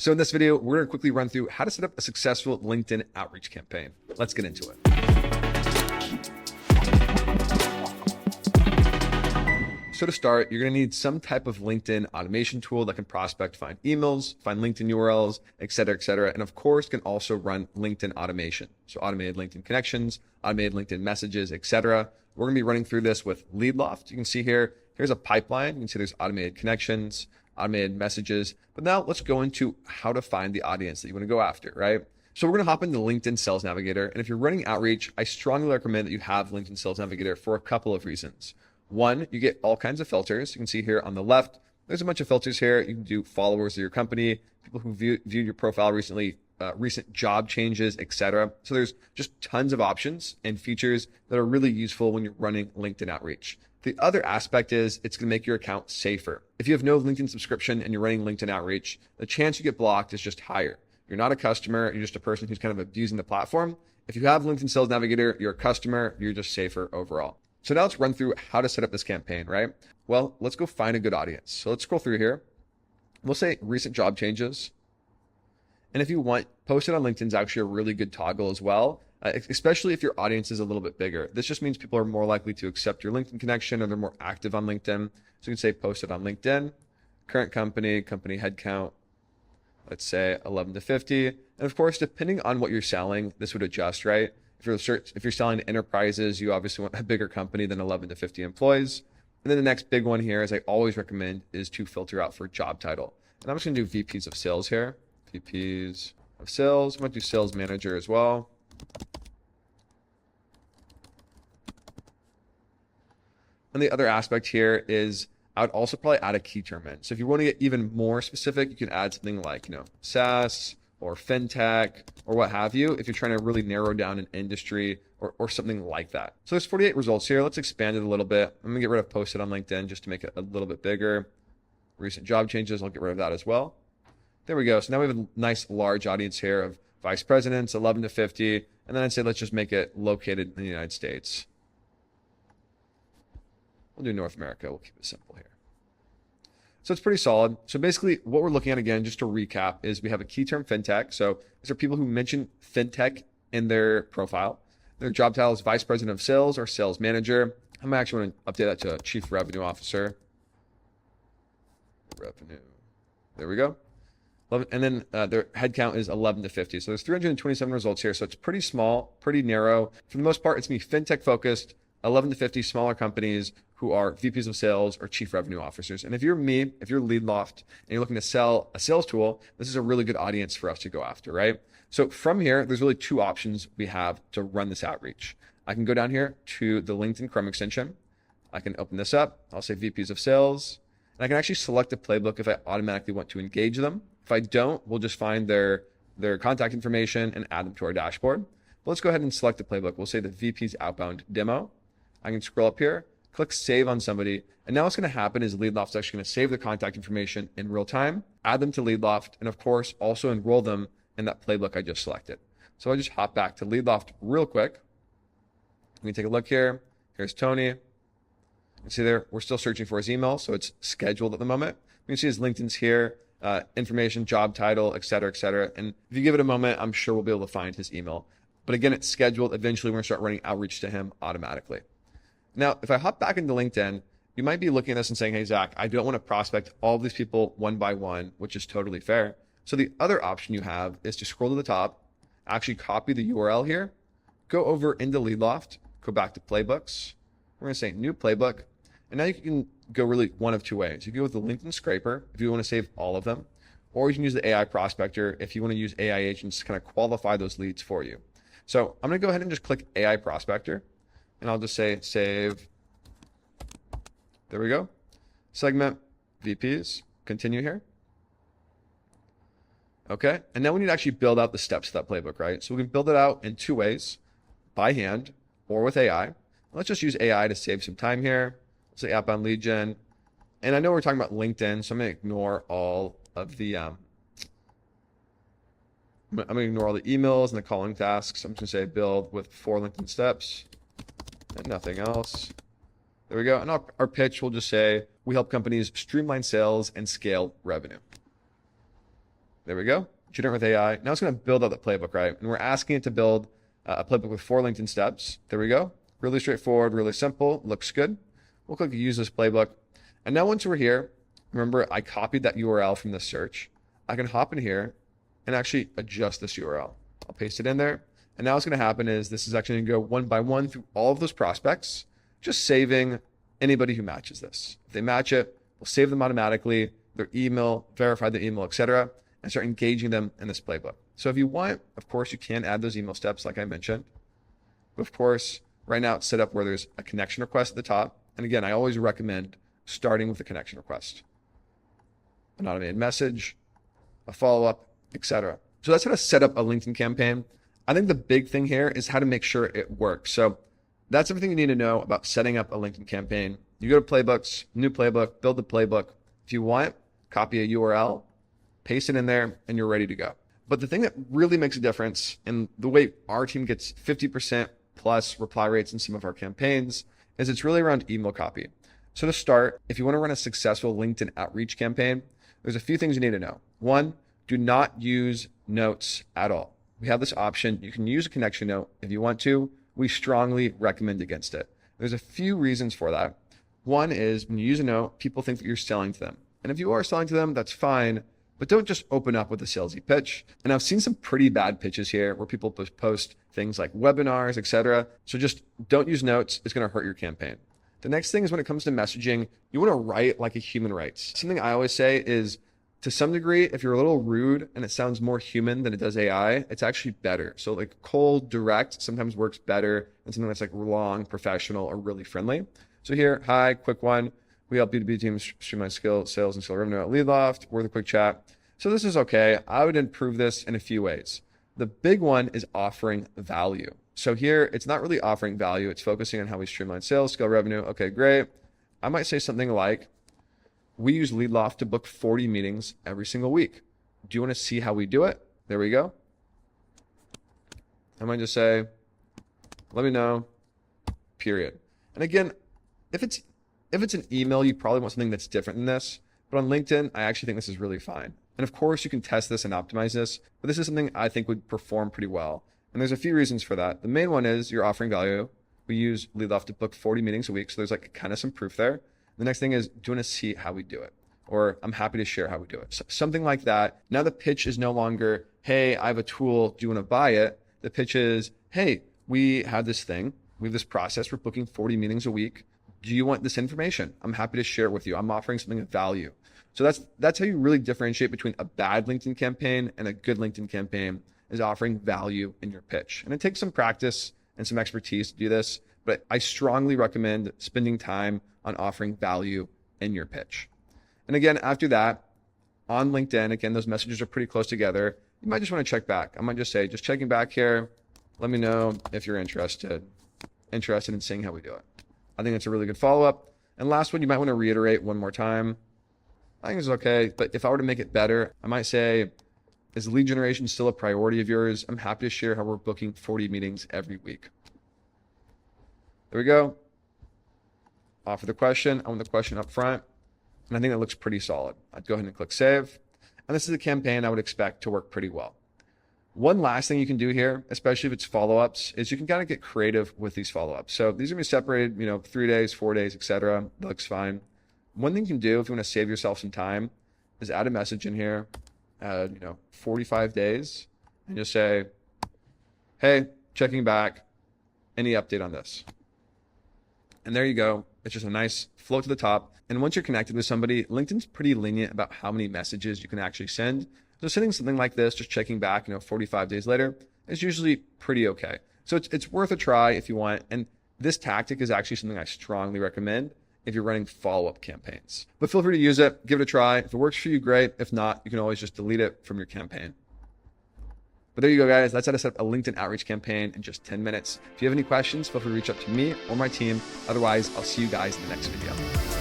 So in this video, we're going to quickly run through how to set up a successful LinkedIn outreach campaign. Let's get into it. So to start, you're going to need some type of LinkedIn automation tool that can prospect, find emails, find LinkedIn URLs, et cetera, and of course can also run LinkedIn automation. So automated LinkedIn connections, automated LinkedIn messages, etc. We're going to be running through this with LeadLoft. You can see here's a pipeline. You can see there's automated connections, automated messages. But now let's go into how to find the audience that you want to go after, right? So we're going to hop into LinkedIn Sales Navigator. And if you're running outreach, I strongly recommend that you have LinkedIn Sales Navigator for a couple of reasons. One, you get all kinds of filters. You can see here on the left, there's a bunch of filters here. You can do followers of your company, people who viewed your profile recently, recent job changes, etc. So there's just tons of options and features that are really useful when you're running LinkedIn outreach. The other aspect is it's going to make your account safer. If you have no LinkedIn subscription and you're running LinkedIn outreach, the chance you get blocked is just higher. You're not a customer, you're just a person who's kind of abusing the platform. If you have LinkedIn Sales Navigator, you're a customer, you're just safer overall. So now let's run through how to set up this campaign, right? Well, let's go find a good audience. So let's scroll through here. We'll say recent job changes. And if you want, post it on LinkedIn is actually a really good toggle as well, especially if your audience is a little bit bigger. This just means people are more likely to accept your LinkedIn connection or they're more active on LinkedIn. So you can say post it on LinkedIn, current company headcount, let's say 11 to 50. And of course, depending on what you're selling, this would adjust, right? If you're selling to enterprises, you obviously want a bigger company than 11 to 50 employees. And then the next big one here, as I always recommend, is to filter out for job title. And I'm just going to do VPs of sales here. VPs of sales. I'm going to do sales manager as well. And the other aspect here is I would also probably add a key term in. So if you want to get even more specific, you can add something like, SaaS or fintech or what have you, if you're trying to really narrow down an industry or something like that. So there's 48 results here. Let's expand it a little bit. I'm gonna get rid of posted on LinkedIn just to make it a little bit bigger. Recent job changes, I'll get rid of that as well. There we go. So now we have a nice large audience here of vice presidents, 11 to 50. And then I'd say let's just make it located in the United States. We'll do North America. We'll keep it simple here. So it's pretty solid. So basically what we're looking at again, just to recap, is we have a key term fintech. So these are people who mention fintech in their profile. Their job title is vice president of sales or sales manager. I'm actually going to update that to chief revenue officer. Revenue. There we go. And then their headcount is 11 to 50. So there's 327 results here. So it's pretty small, pretty narrow. For the most part, it's going to be fintech focused, 11 to 50 smaller companies who are VPs of sales or chief revenue officers. And if you're me, if you're LeadLoft and you're looking to sell a sales tool, this is a really good audience for us to go after, right? So from here, there's really two options we have to run this outreach. I can go down here to the LinkedIn Chrome extension. I can open this up. I'll say VPs of sales. And I can actually select a playbook if I automatically want to engage them. If I don't, we'll just find their contact information and add them to our dashboard. But let's go ahead and select the playbook. We'll say the VP's outbound demo. I can scroll up here, click save on somebody. And now what's going to happen is LeadLoft's actually going to save the contact information in real time, add them to LeadLoft, and of course, also enroll them in that playbook I just selected. So I just hop back to LeadLoft real quick. We can take a look here. Here's Tony. You can see there, we're still searching for his email, so it's scheduled at the moment. You can see his LinkedIn's here, information, job title, et cetera, et cetera. And if you give it a moment, I'm sure we'll be able to find his email. But again, it's scheduled. Eventually, we're going to start running outreach to him automatically. Now, if I hop back into LinkedIn, you might be looking at this and saying, hey, Zach, I don't want to prospect all of these people one by one, which is totally fair. So the other option you have is to scroll to the top, actually copy the URL here, go over into LeadLoft, go back to playbooks. We're going to say new playbook. And now you can go really one of two ways. You can go with the LinkedIn scraper if you want to save all of them, or you can use the AI prospector if you want to use AI agents to kind of qualify those leads for you. So I'm going to go ahead and just click AI prospector. And I'll just say save. There we go. Segment VPs. Continue here. Okay. And now we need to actually build out the steps of that playbook, right? So we can build it out in two ways, by hand or with AI. Let's just use AI to save some time here. Let's say outbound lead gen. And I know we're talking about LinkedIn, so I'm going to ignore all of the, I'm going to ignore all the emails and the calling tasks. I'm just going to say build with 4 LinkedIn steps. And nothing else. There we go. And our pitch will just say, we help companies streamline sales and scale revenue. There we go. Generate with AI. Now it's going to build out the playbook, right? And we're asking it to build a playbook with 4 LinkedIn steps. There we go. Really straightforward, really simple. Looks good. We'll click use this playbook. And now once we're here, remember I copied that URL from the search. I can hop in here and actually adjust this URL. I'll paste it in there. And now what's going to happen is this is actually going to go one by one through all of those prospects, just saving anybody who matches this. If they match it, we'll save them automatically, their email, verify the email, etc., and start engaging them in this playbook. So if you want, of course, you can add those email steps like I mentioned. But of course, right now it's set up where there's a connection request at the top. And again, I always recommend starting with a connection request, an automated message, a follow-up, etc. So that's how to set up a LinkedIn campaign. I think the big thing here is how to make sure it works. So that's everything you need to know about setting up a LinkedIn campaign. You go to playbooks, new playbook, build the playbook. If you want, copy a URL, paste it in there, and you're ready to go. But the thing that really makes a difference in the way our team gets 50% plus reply rates in some of our campaigns is it's really around email copy. So to start, if you want to run a successful LinkedIn outreach campaign, there's a few things you need to know. One, do not use notes at all. We have this option. You can use a connection note if you want to. We strongly recommend against it. There's a few reasons for that. One is when you use a note, people think that you're selling to them. And if you are selling to them, that's fine, but don't just open up with a salesy pitch. And I've seen some pretty bad pitches here where people post things like webinars, etc. So just don't use notes. It's going to hurt your campaign. The next thing is when it comes to messaging, you want to write like a human writes. Something I always say is, to some degree, if you're a little rude and it sounds more human than it does AI, it's actually better. So like cold, direct sometimes works better than something that's like long, professional, or really friendly. So here, hi, quick one. We help B2B teams streamline sales and scale revenue at LeadLoft. Worth a quick chat. So this is okay. I would improve this in a few ways. The big one is offering value. So here, it's not really offering value. It's focusing on how we streamline sales, scale revenue. Okay, great. I might say something like, we use LeadLoft to book 40 meetings every single week. Do you want to see how we do it? There we go. I might just say, let me know, period. And again, if it's an email, you probably want something that's different than this. But on LinkedIn, I actually think this is really fine. And of course, you can test this and optimize this, but this is something I think would perform pretty well. And there's a few reasons for that. The main one is you're offering value. We use LeadLoft to book 40 meetings a week. So there's like kind of some proof there. The next thing is, do you want to see how we do it? Or I'm happy to share how we do it. So something like that. Now the pitch is no longer, hey, I have a tool. Do you want to buy it? The pitch is, hey, we have this thing. We have this process. We're booking 40 meetings a week. Do you want this information? I'm happy to share it with you. I'm offering something of value. So that's how you really differentiate between a bad LinkedIn campaign and a good LinkedIn campaign, is offering value in your pitch. And it takes some practice and some expertise to do this, but I strongly recommend spending time on offering value in your pitch. And again, after that, on LinkedIn, again, those messages are pretty close together. You might just want to check back. I might just say, just checking back here. Let me know if you're interested in seeing how we do it. I think it's a really good follow-up. And last one, you might want to reiterate one more time. I think it's okay, but if I were to make it better, I might say, is lead generation still a priority of yours? I'm happy to share how we're booking 40 meetings every week. There we go. Offer the question. I want the question up front. And I think that looks pretty solid. I'd go ahead and click save. And this is a campaign I would expect to work pretty well. One last thing you can do here, especially if it's follow-ups, is you can kind of get creative with these follow-ups. So these are going to be separated, 3 days, 4 days, etc. That looks fine. One thing you can do if you want to save yourself some time is add a message in here, 45 days, and just say, hey, checking back, any update on this? And there you go. It's just a nice float to the top. And once you're connected with somebody, LinkedIn's pretty lenient about how many messages you can actually send. So sending something like this, just checking back, 45 days later, is usually pretty okay. So it's worth a try if you want. And this tactic is actually something I strongly recommend if you're running follow-up campaigns. But feel free to use it, give it a try. If it works for you, great. If not, you can always just delete it from your campaign. But there you go, guys. That's how to set up a LinkedIn outreach campaign in just 10 minutes. If you have any questions, feel free to reach out to me or my team. Otherwise, I'll see you guys in the next video.